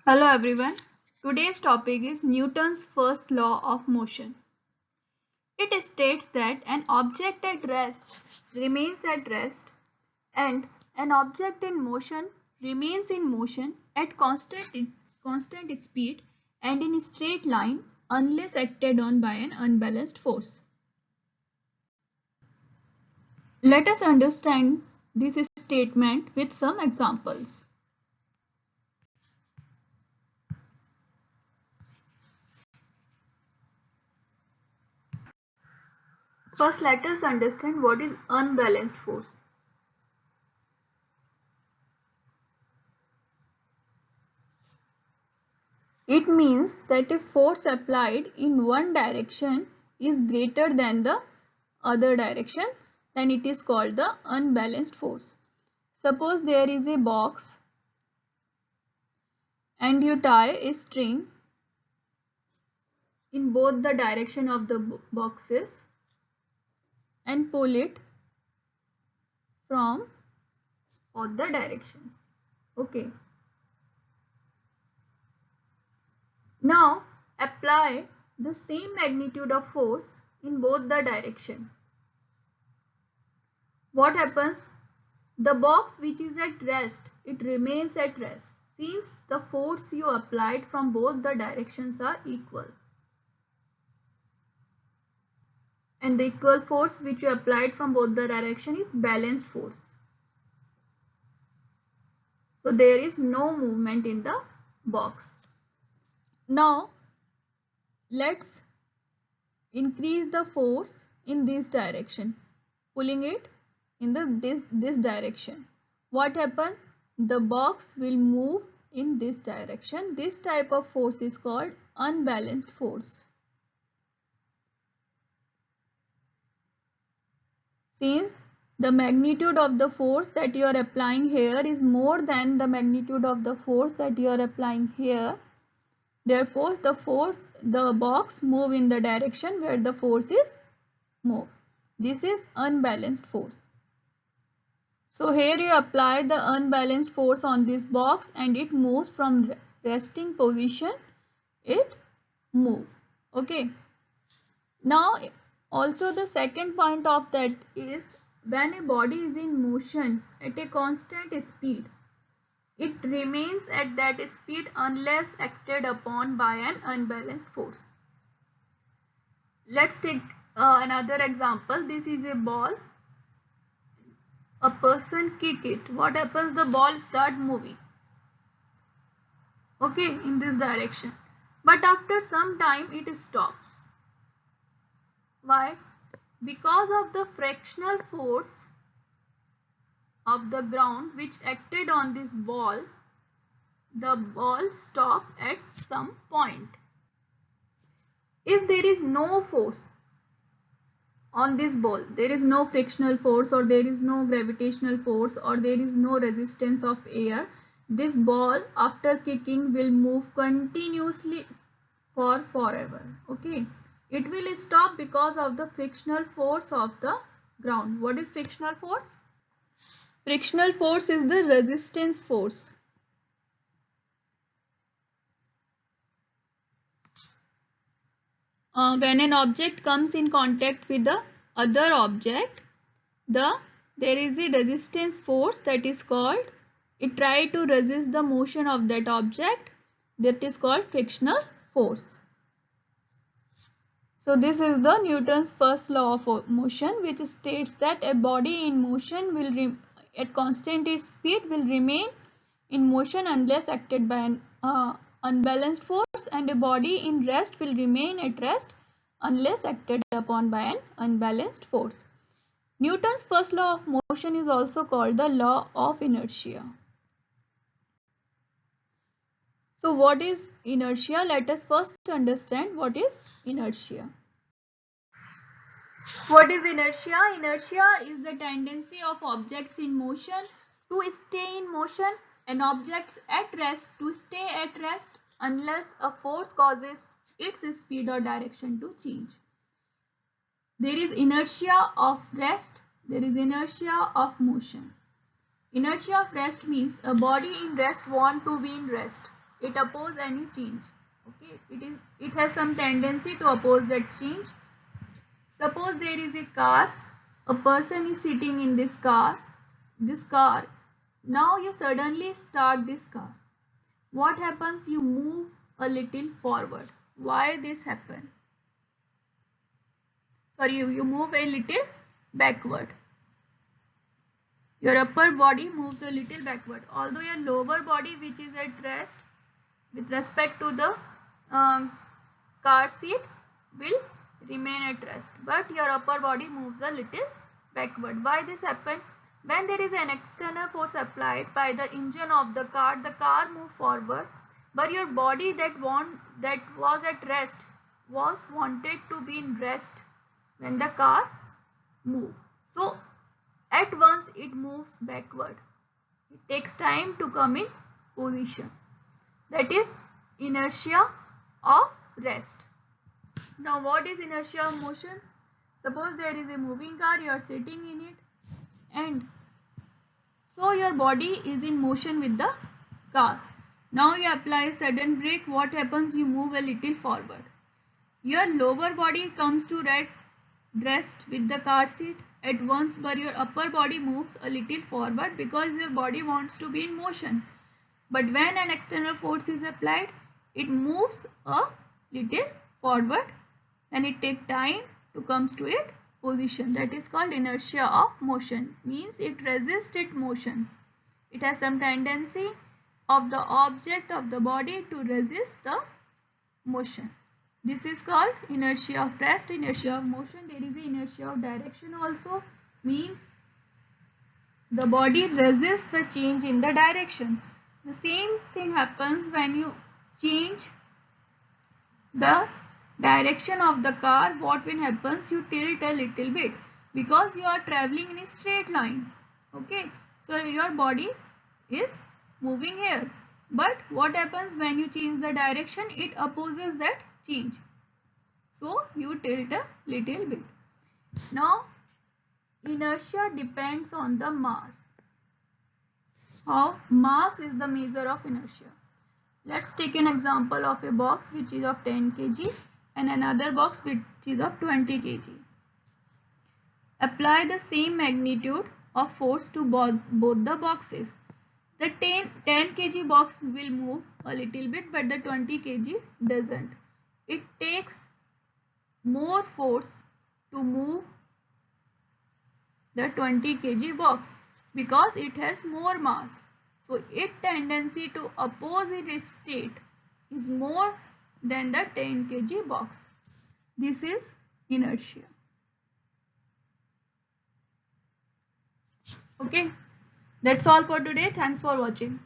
Hello everyone. Today's topic is Newton's first law of motion. It states that an object at rest remains at rest and an object in motion remains in motion at constant speed and in a straight line unless acted on by an unbalanced force. Let us understand this statement with some examples. First, let us understand what is unbalanced force. It means that a force applied in one direction is greater than the other direction, then it is called the unbalanced force. Suppose there is a box and you tie a string in both the direction of the boxes and pull it from both the directions. Okay. Now apply the same magnitude of force in both the direction. What happens? The box which is at rest, it remains at rest since the force you applied from both the directions are equal. And the equal force which you applied from both the direction is balanced force. So there is no movement in the box. Now let's increase the force in this direction, pulling it in this direction. What happens? The box will move in this direction. This type of force is called unbalanced force. Since the magnitude of the force that you are applying here is more than the magnitude of the force that you are applying here, therefore the box move in the direction where the force is moved. This is unbalanced force. So here you apply the unbalanced force on this box and it moves from resting position. It moves. Okay. Now also the second point of that is when a body is in motion at a constant speed, it remains at that speed unless acted upon by an unbalanced force. Let's take another example. This is a ball. A person kick it. What happens? The ball start moving. Okay, in this direction. But after some time it stops. Why? Because of the frictional force of the ground which acted on this ball, the ball stopped at some point. If there is no force on this ball, there is no frictional force or there is no gravitational force or there is no resistance of air, this ball after kicking will move continuously for forever. Okay, it will stop because of the frictional force of the ground. What is frictional force? Frictional force is the resistance force. When an object comes in contact with the other object, there is a resistance force that is called, it tries to resist the motion of that object, that is called frictional force. So this is the Newton's first law of motion, which states that a body in motion will at constant speed will remain in motion unless acted by an unbalanced force, and a body in rest will remain at rest unless acted upon by an unbalanced force. Newton's first law of motion is also called the law of inertia. So what is inertia? Let us first understand what is inertia. What is inertia? Inertia is the tendency of objects in motion to stay in motion and objects at rest to stay at rest unless a force causes its speed or direction to change. There is inertia of rest, there is inertia of motion. Inertia of rest means a body in rest wants to be in rest. It opposes any change. Okay, it has some tendency to oppose that change. Suppose there is a car, a person is sitting in this car. Now you suddenly start this car. What happens? You move a little forward. Why this happen? Sorry, you move a little backward. Your upper body moves a little backward, although your lower body, which is at rest with respect to the car seat, will remain at rest, but your upper body moves a little backward. Why this happen? When there is an external force applied by the engine of the car moves forward, but your body that was at rest was wanted to be in rest when the car moves. So at once it moves backward. It takes time to come in position. That is inertia of rest. Now what is inertia of motion? Suppose there is a moving car, you are sitting in it, and so your body is in motion with the car. Now you apply sudden brake. What happens? You move a little forward. Your lower body comes to rest with the car seat at once, but your upper body moves a little forward because your body wants to be in motion. But when an external force is applied, it moves a little forward and it takes time to come to its position. That is called inertia of motion. Means it resists its motion. It has some tendency of the object of the body to resist the motion. This is called inertia of rest, inertia of motion. There is inertia of direction also. Means the body resists the change in the direction. The same thing happens when you change the direction of the car. What will happen? You tilt a little bit because you are traveling in a straight line. Okay, so your body is moving here. But what happens when you change the direction? It opposes that change. So you tilt a little bit. Now inertia depends on the mass. How? Mass is the measure of inertia. Let's take an example of a box which is of 10 kg and another box which is of 20 kg. Apply the same magnitude of force to both the boxes. The 10 kg box will move a little bit, but the 20 kg doesn't. It takes more force to move the 20 kg box because it has more mass. So its tendency to oppose its state is more than the 10 kg box. This is inertia. Okay, that's all for today. Thanks for watching.